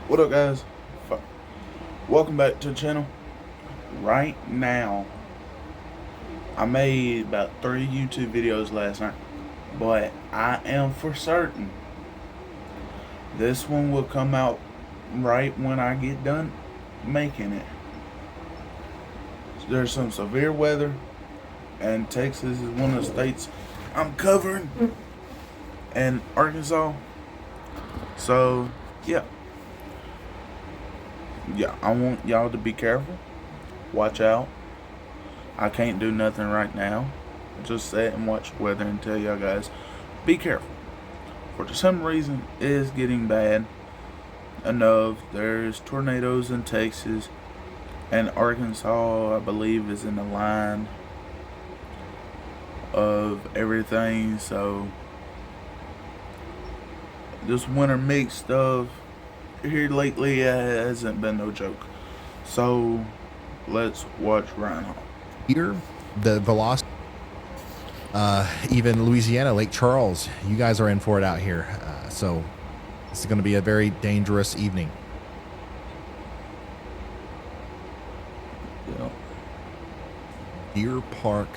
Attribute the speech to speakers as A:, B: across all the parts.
A: What up, guys? Welcome back to the channel. Right now, I made about 3 YouTube videos last night, but I am for certain this one will come out right when I get done making it. There's some severe weather, and Texas is one of the states I'm covering, and Arkansas. So, yeah. I want y'all to be careful. Watch out. I can't do nothing right now. Just sit and watch the weather and tell y'all guys, be careful. For some reason, it is getting bad enough. There's tornadoes in Texas, and Arkansas, I believe, is in the line of everything. So, this winter mix stuff here lately hasn't been no joke. So, let's watch Reinhold.
B: Here, the velocity, even Louisiana, Lake Charles, you guys are in for it out here. So this is going to be a very dangerous evening.
A: Yeah.
B: Deer Park,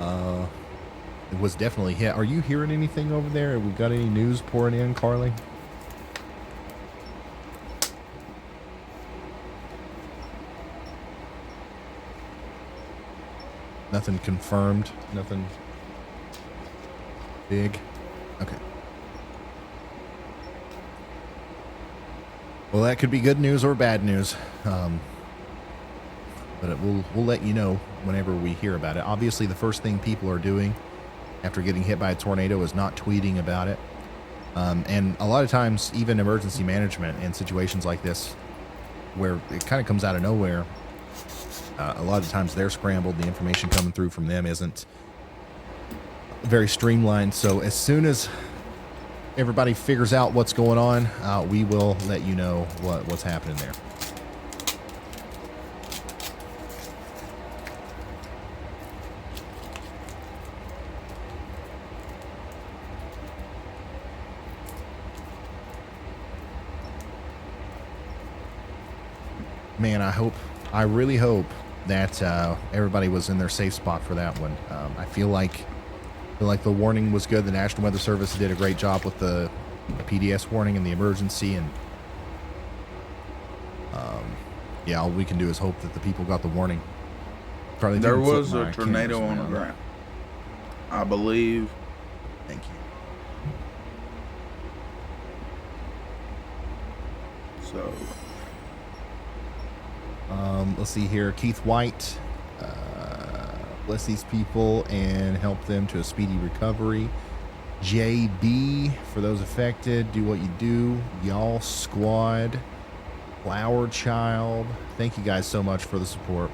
B: it was definitely hit. Are you hearing anything over there? Have we got any news pouring in, Carly? Nothing confirmed, nothing big. Okay. Well, that could be good news or bad news. But we'll let you know whenever we hear about it. Obviously, the first thing people are doing after getting hit by a tornado is not tweeting about it. And a lot of times, even emergency management in situations like this, where it kind of comes out of nowhere, a lot of times they're scrambled. The information coming through from them isn't very streamlined. So as soon as everybody figures out what's going on, we will let you know what's happening there. Man, I really hope that everybody was in their safe spot for that one. I feel like the warning was good. The National Weather Service did a great job with the PDS warning and the emergency, and yeah, all we can do is hope that the people got the warning.
A: Carly, there was a tornado on the ground, I believe.
B: Thank you.
A: So,
B: let's see here. Keith White, bless these people and help them to a speedy recovery. JB, for those affected, do what you do. Y'all squad. Flower Child, thank you guys so much for the support.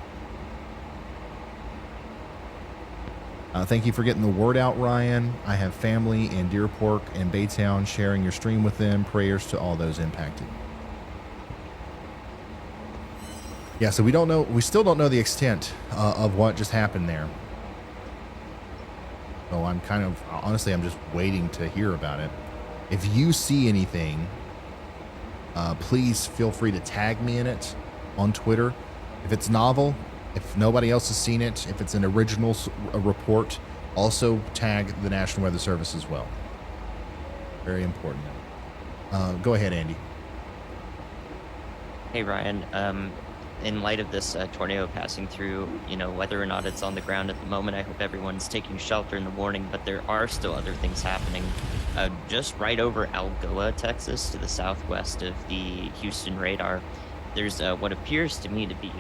B: Thank you for getting the word out, Ryan. I have family in Deer Park and Baytown, sharing your stream with them. Prayers to all those impacted. Yeah, so we still don't know the extent of what just happened there. So I'm honestly, I'm just waiting to hear about it. If you see anything, please feel free to tag me in it on Twitter. If it's novel, if nobody else has seen it, if it's an original report, also tag the National Weather Service as well. Very important. Go ahead, Andy.
C: Hey, Ryan. In light of this tornado passing through, whether or not it's on the ground at the moment, I hope everyone's taking shelter in the morning, but there are still other things happening. Just right over Algoa, Texas, to the southwest of the Houston radar, there's what appears to me to be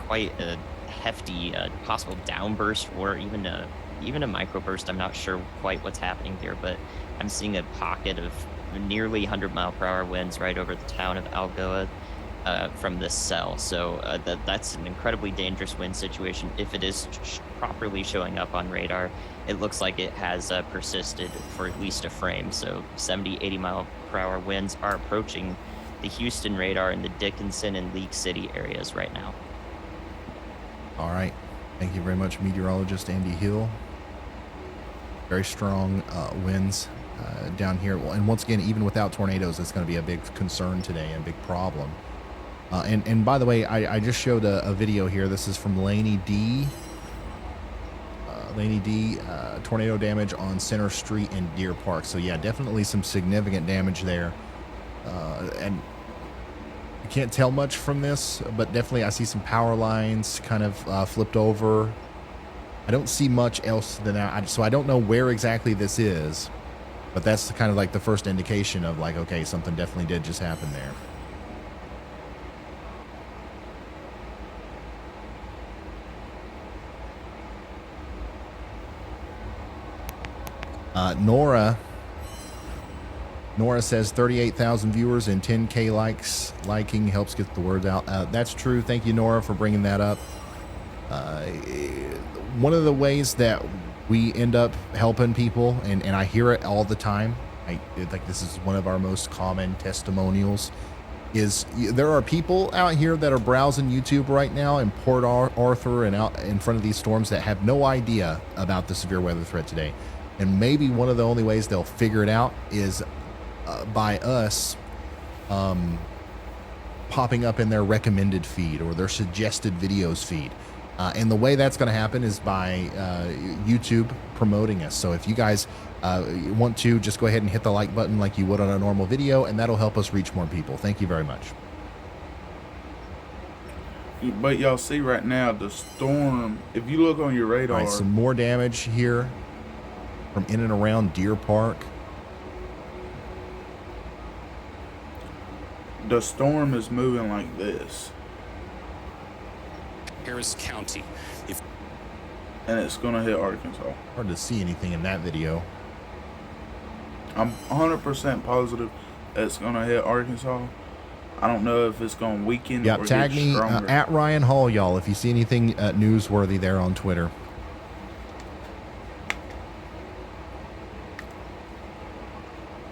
C: quite a hefty possible downburst, or even a microburst. I'm not sure quite what's happening here, but I'm seeing a pocket of nearly 100-mile-per-hour winds right over the town of Algoa from this cell. So that's an incredibly dangerous wind situation. If it is properly showing up on radar, it looks like it has persisted for at least a frame. So 70, 80-mile-per-hour winds are approaching the Houston radar in the Dickinson and League City areas right now.
B: All right. Thank you very much, meteorologist Andy Hill. Very strong winds down here. And once again, even without tornadoes, it's going to be a big concern today and a big problem. And by the way, I just showed a video here. This is from Laney D. Tornado damage on Center Street in Deer Park. So yeah, definitely some significant damage there. And you can't tell much from this, but definitely I see some power lines kind of flipped over. I don't see much else than that. So I don't know where exactly this is, but that's kind of like the first indication of like, okay, something definitely did just happen there. Nora says 38,000 viewers and 10K likes. Liking helps get the word out. That's true. Thank you, Nora, for bringing that up. One of the ways that we end up helping people, and I hear it all the time, like this is one of our most common testimonials, is there are people out here that are browsing YouTube right now in Port Arthur and out in front of these storms that have no idea about the severe weather threat today. And maybe one of the only ways they'll figure it out is by us popping up in their recommended feed or their suggested videos feed. And the way that's going to happen is by YouTube promoting us. So if you guys want to, just go ahead and hit the like button like you would on a normal video, and that'll help us reach more people. Thank you very much.
A: But y'all see right now the storm, if you look on your radar.
B: All right, some more damage here from in and around Deer Park.
A: The storm is moving like this.
D: Harris County.
A: And it's going to hit Arkansas.
B: Hard to see anything in that video.
A: I'm 100% positive it's going to hit Arkansas. I don't know if it's going to weaken or
B: Tag
A: get
B: me
A: stronger.
B: at Ryan Hall, y'all, if you see anything newsworthy there on Twitter.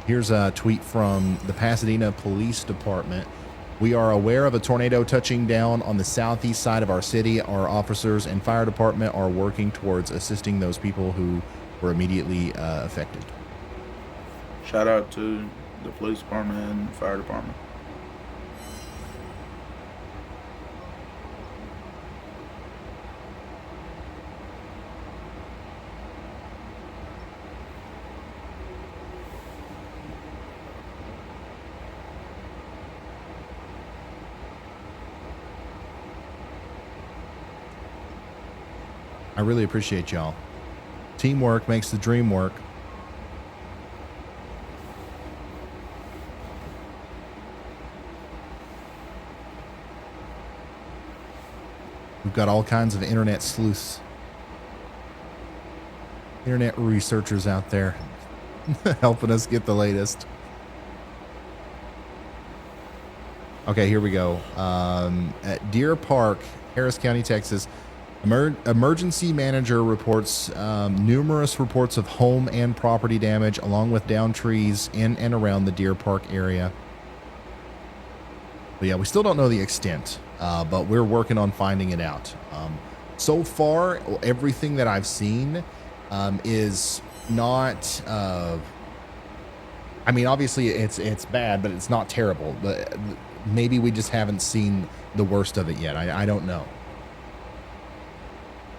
B: Here's a tweet from the Pasadena Police Department. We are aware of a tornado touching down on the southeast side of our city. Our officers and fire department are working towards assisting those people who were immediately affected.
A: Shout out to the police department and the fire department.
B: I really appreciate y'all. Teamwork makes the dream work. We've got all kinds of internet sleuths, internet researchers out there helping us get the latest. Okay, here we go. At Deer Park, Harris County, Texas, emergency manager reports numerous reports of home and property damage along with downed trees in and around the Deer Park area. But yeah, we still don't know the extent, but we're working on finding it out. So far, everything that I've seen is not... I mean, obviously it's bad, but it's not terrible. But maybe we just haven't seen the worst of it yet. I don't know.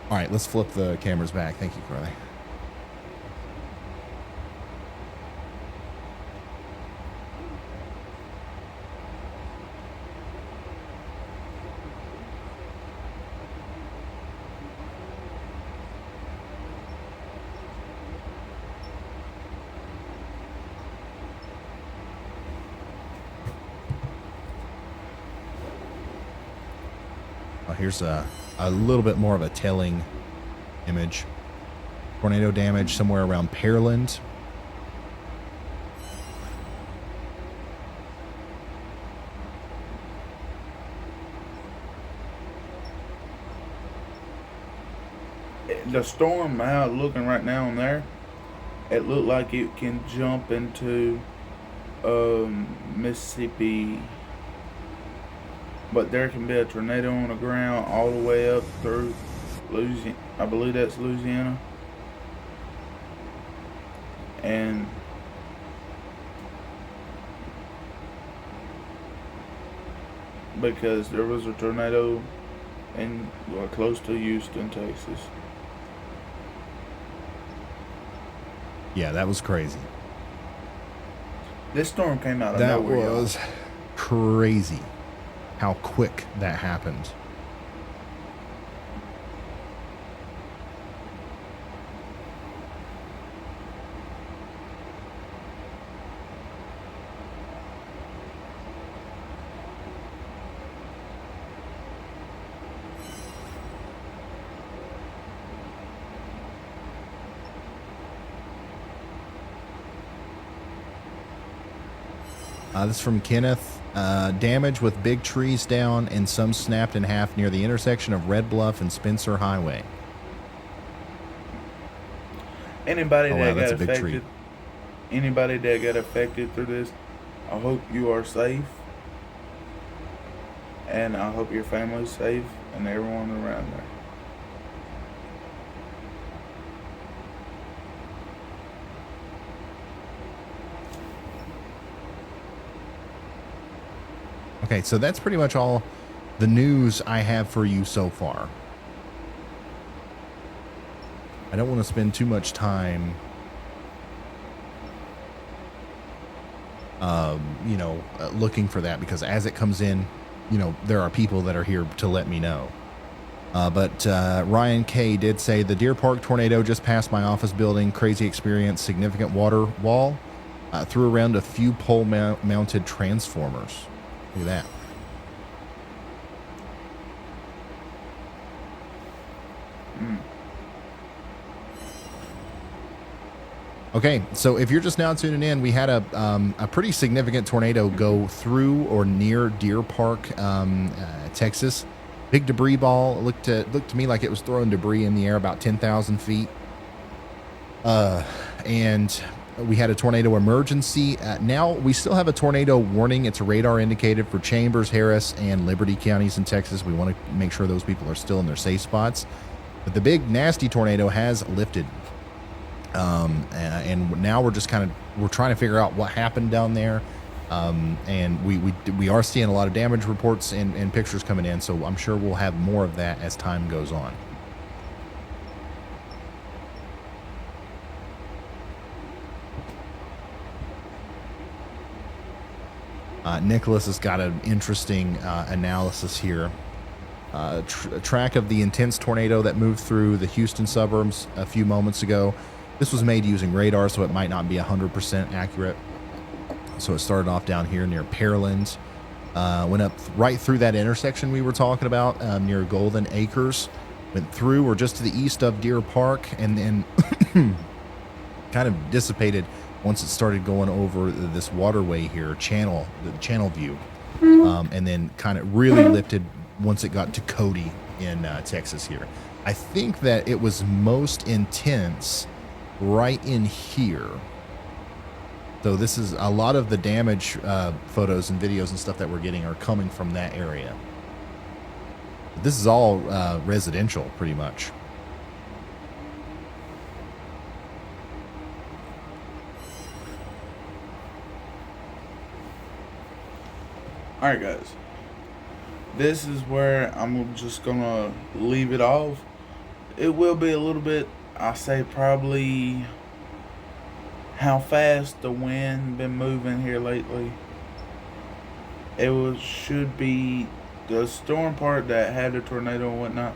B: All right, let's flip the cameras back. Thank you, Carly. Oh, here's a little bit more of a telling image. Tornado damage somewhere around Pearland.
A: The storm out looking right now on there, it looked like it can jump into Mississippi. But there can be a tornado on the ground all the way up through Louisiana. I believe that's Louisiana. And because there was a tornado in close to Houston, Texas.
B: Yeah, that was crazy.
A: This storm came out of
B: That
A: nowhere. y'all.
B: was crazy how quick that happened. This is from Kenneth. Damage with big trees down and some snapped in half near the intersection of Red Bluff and Spencer Highway.
A: Anybody
B: Oh,
A: that
B: wow, that's
A: got
B: a big tree.
A: affected, anybody that got affected through this, I hope you are safe, and I hope your family's safe and everyone around there.
B: Okay, so that's pretty much all the news I have for you so far. I don't want to spend too much time, looking for that, because as it comes in, there are people that are here to let me know. But Ryan K did say the Deer Park tornado just passed my office building. Crazy experience. Significant water wall. Threw around a few pole mounted transformers. Look at that. Okay, so if you're just now tuning in, we had a pretty significant tornado go through or near Deer Park, Texas. Big debris ball. Looked to me like it was throwing debris in the air about 10,000 feet. And we had a tornado emergency. Now we still have a tornado warning. It's a radar indicated for Chambers, Harris, and Liberty counties in Texas. We want to make sure those people are still in their safe spots. But the big nasty tornado has lifted. And now we're just we're trying to figure out what happened down there. And we are seeing a lot of damage reports and pictures coming in. So I'm sure we'll have more of that as time goes on. Nicholas has got an interesting analysis here. Track of the intense tornado that moved through the Houston suburbs a few moments ago. This was made using radar, so it might not be 100% accurate. So it started off down here near Pearland. Went up right through that intersection we were talking about near Golden Acres. Went through or just to the east of Deer Park, and then kind of dissipated once it started going over this waterway here, the channel view. And then kind of really lifted once it got to Cody in Texas here. I think that it was most intense right in here. So this is a lot of the damage photos and videos and stuff that we're getting are coming from that area. This is all residential pretty much.
A: Alright guys, this is where I'm just gonna leave it off. It will be a little bit, I say probably how fast the wind been moving here lately. Should be the storm part that had the tornado and whatnot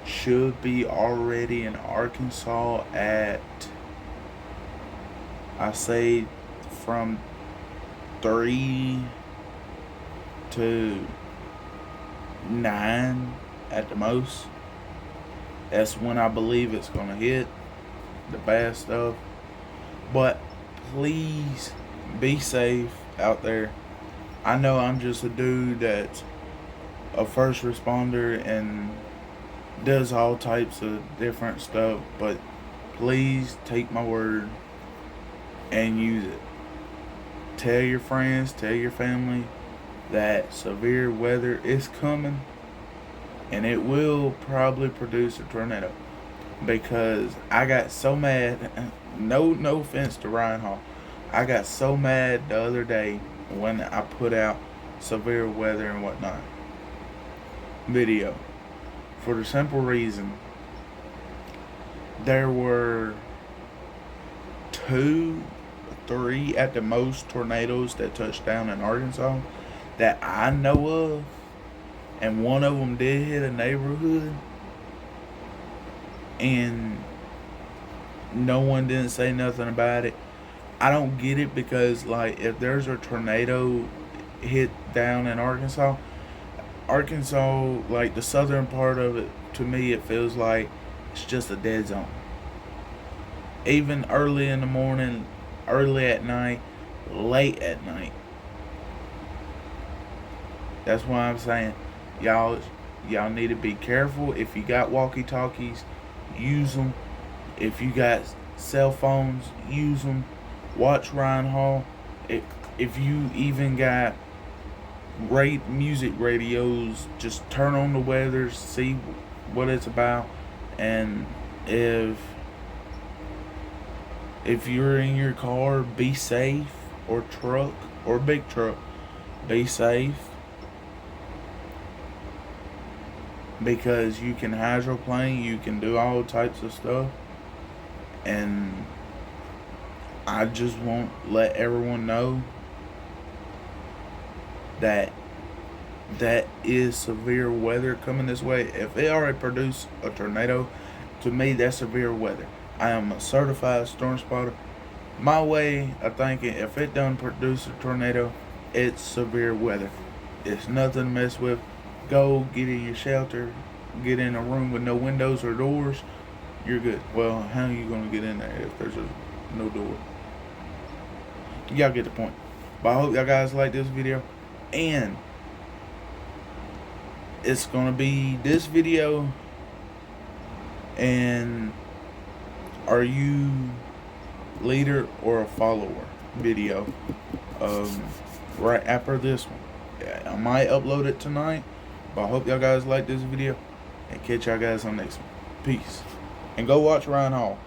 A: should be already in Arkansas at, I say, from 3 to 9 at the most. That's when I believe it's gonna hit the bad stuff. But please be safe out there. I know I'm just a dude that's a first responder and does all types of different stuff, but please take my word and use it. Tell your friends, tell your family that severe weather is coming, and it will probably produce a tornado. Because I got so mad, no offense to Ryan Hall, I got so mad the other day when I put out severe weather and whatnot video, for the simple reason there were 2, 3 at the most tornadoes that touched down in Arkansas that I know of, and one of them did hit a neighborhood, and no one didn't say nothing about it. I don't get it, because like, if there's a tornado hit down in Arkansas, like the southern part of it, to me it feels like it's just a dead zone. Even early in the morning, early at night, late at night. That's why I'm saying, y'all need to be careful. If you got walkie-talkies, use them. If you got cell phones, use them. Watch Ryan Hall. If you even got great music radios, just turn on the weather, see what it's about. And if you're in your car, be safe, or truck, or big truck, be safe, because you can hydroplane, you can do all types of stuff. And I just want to let everyone know that is severe weather coming this way. If it already produced a tornado, to me that's severe weather. I am a certified storm spotter. My way of thinking, if it done produce a tornado, it's severe weather. It's nothing to mess with. Go get in your shelter, get in a room with no windows or doors, you're good. Well, how are you going to get in there if there's no door? Y'all get the point. But I hope y'all guys like this video. And it's going to be this video and are you leader or a follower video right after this one. I might upload it tonight, but I hope y'all guys like this video, and catch y'all guys on the next one. Peace. And go watch Ryan Hall.